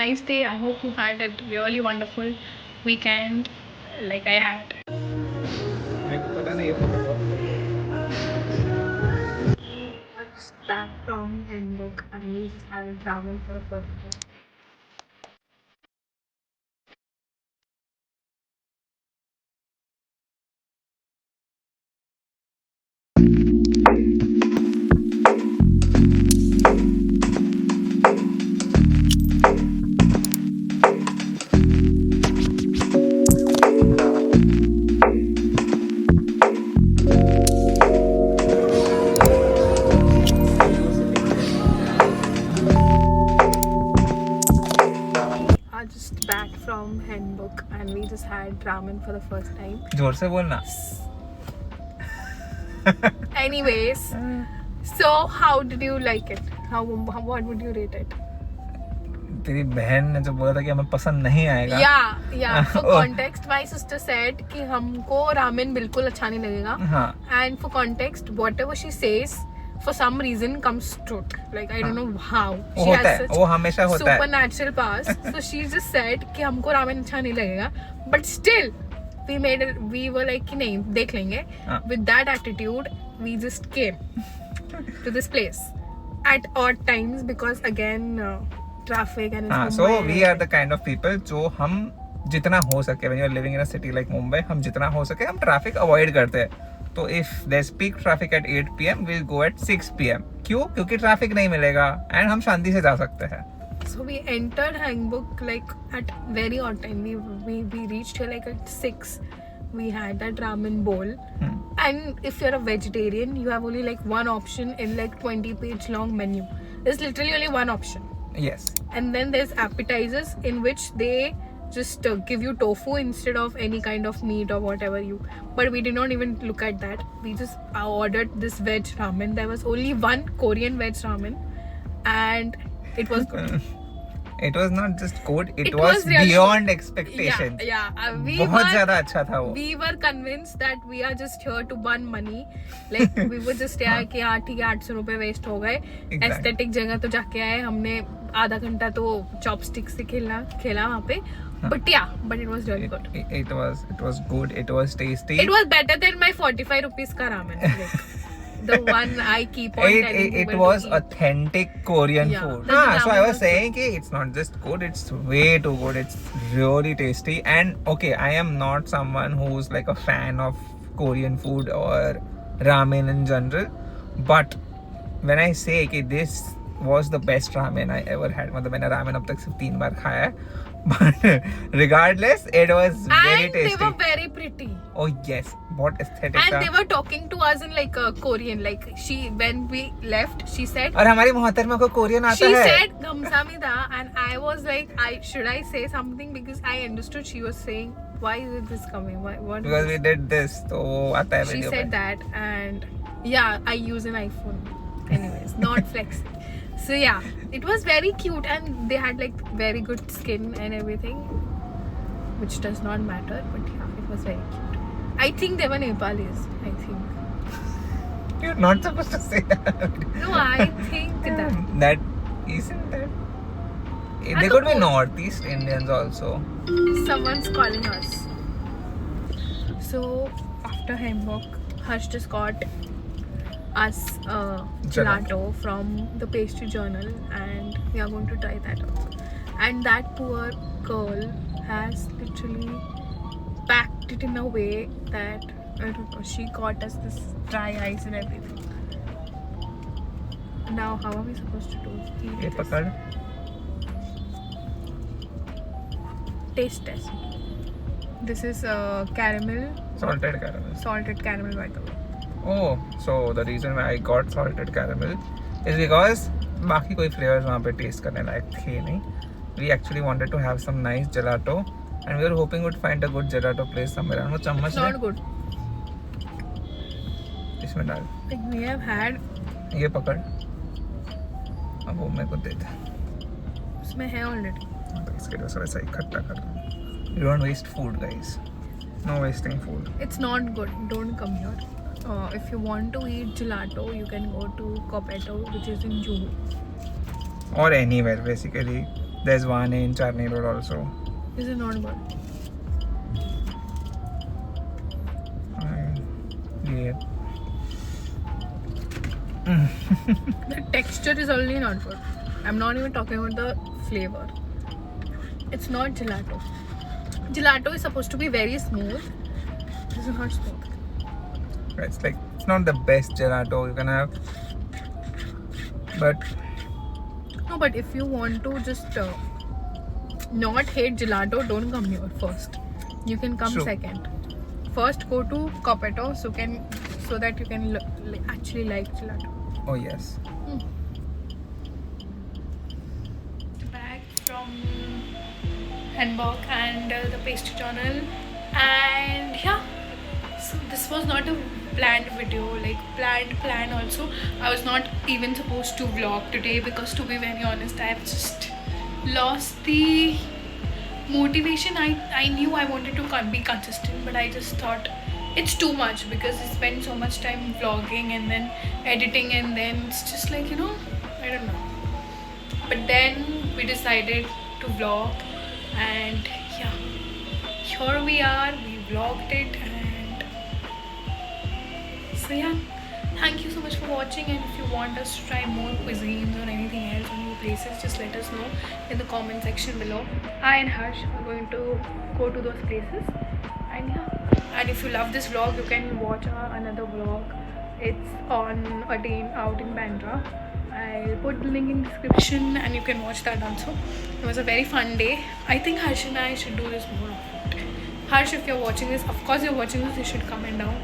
nice day. I hope you had a really wonderful weekend like I had. Back from Hamburg and we started traveling for the first time. Just back from Hamburg and we just had ramen for the first time. जोर से बोलना. Anyways, so how did you like it? What would you rate it? तेरी बहन ने जो बोला था कि हमें पसंद नहीं आएगा. Yeah. For context, my sister said कि हमको ramen बिल्कुल अच्छा नहीं लगेगा. हाँ. And for context, whatever she says, for some reason comes truth. Like I don't know how. She has such वो हमेशा होता है. supernatural powers. So she just said कि हमको ramen अच्छा नहीं लगेगा. But still, we were like कि नहीं देख लेंगे. With that attitude, we just came to this place at odd times because again traffic and it's so we are the kind of people जो हम जितना हो सके when you are living in a city like Mumbai, हम जितना हो सके हम ट्रैफिक अवॉइड करते हैं. तो if there's peak traffic at 8 PM, we'll go at 6 PM. क्यों? क्योंकि ट्रैफिक नहीं मिलेगा and हम शांति से जा सकते हैं. So we entered Hamburg like at very odd time. We reached here like at 6. We had that ramen bowl. And if you're a vegetarian, you have only like one option in like 20-page long menu. There's literally only one option. Yes. And then there's appetizers in which they just give you tofu instead of any kind of meat or whatever but we did not even look at that. We just ordered this veg ramen. There was only one Korean veg ramen and it was good. It was not just good, it was was really beyond expectations. बहुत ज़्यादा अच्छा था वो. We were convinced that we are just here to burn money. Like we were just यार कि हाँ ठीक है 800 रुपए वेस्ट हो गए. Aesthetic जगह तो जाके आए हमने आधा घंटा तो चॉपस्टिक से खेला वहाँ पे. But it was really good. It was good. It was tasty. It was better than my 45 rupees ka ramen. Like, the one I keep on telling it people was to eat. authentic Korean food. So I was saying कि it's not just good, it's way too good. It's really tasty. And okay, I am not someone who's like a fan of Korean food or ramen in general. But when I say कि this was the best ramen I ever had, मतलब मैंने ramen अब तक सिर्फ 3 बार खाया है. But regardless, it was very tasty. And they were very pretty. Oh yes, what aesthetic. And they were talking to us in like Korean. Like when we left, she said. और हमारी मोहतरमा को Korean आता है. है. She said "Gamsamida" and I was like, should I say something because I understood she was saying, why is this coming? What? Because we did this, तो आता है video. She said that, and I use an iPhone. Anyways, not flexing. So it was very cute and they had like very good skin and everything, which does not matter, but it was very cute. I think they were Nepalis, I think. You're not supposed to say that. No, I think that. That isn't that. They could be Northeast Indians also. Someone's calling us. So after Hamburg, Harsh just got us gelato from the pastry journal and we are going to try that also. And that poor girl has literally packed it in a way that I don't know, she got us this dry ice and everything. Now how are we supposed to do? Eat this? Taste test. This is caramel. Salted caramel. Salted caramel by the way. Oh, so the reason why I got salted caramel is because बाकी कोई flavors वहाँ पे taste करने लायक थे नहीं. We actually wanted to have some nice gelato and we were hoping we'd find a good gelato place somewhere. And वो चम्मच It's not good. इसमें डाल. Like we have had. ये पकड़. अब वो मेरे को दे दे. उसमें है already. तो इसके लिए वैसा इकट्ठा कर. You don't waste food, guys. No wasting food. It's not good. Don't come here. If you want to eat gelato, you can go to Coppetto, which is in Juhu. Or anywhere basically. There's one in Charni Road also. Is it not good? Yeah. The texture is only not good. I'm not even talking about the flavor. It's not gelato. Gelato is supposed to be very smooth. This is not smooth. It's like, it's not the best gelato you can have. But No, but if you want to just not hate gelato, don't come here first. You can come True. second. First, go to Copetto so that you can actually like gelato. oh yes. Back from Hamburg and the pastry journal, and yeah. So this was not a planned video, like planned also. I was not even supposed to vlog today because, to be very honest, I've just lost the motivation. I knew I wanted to be consistent, but I just thought it's too much because I spend so much time vlogging and then editing, and then it's just like, I don't know. But then we decided to vlog, and yeah, here we are. We vlogged it, and so yeah, thank you so much for watching. And if you want us to try more cuisines or anything else or new places, just let us know in the comment section below. I and Harsh are going to go to those places, and yeah. And if you love this vlog, you can watch another vlog. It's on a day out in Bandra. I'll put the link in the description and you can watch that also. It was a very fun day. I think Harsh and I should do this more often. Harsh, if you're watching this, of course you're watching this, you should comment down.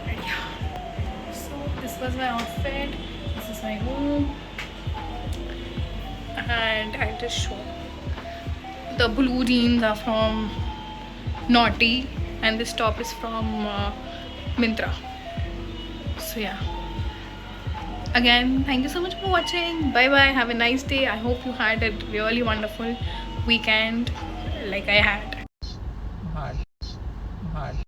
And yeah. So this was my outfit. This is my room. And I'll just show. The blue jeans are from Naughty, and this top is from Myntra. So yeah. Again, thank you so much for watching. Bye bye. Have a nice day. I hope you had a really wonderful weekend like I had. Hard.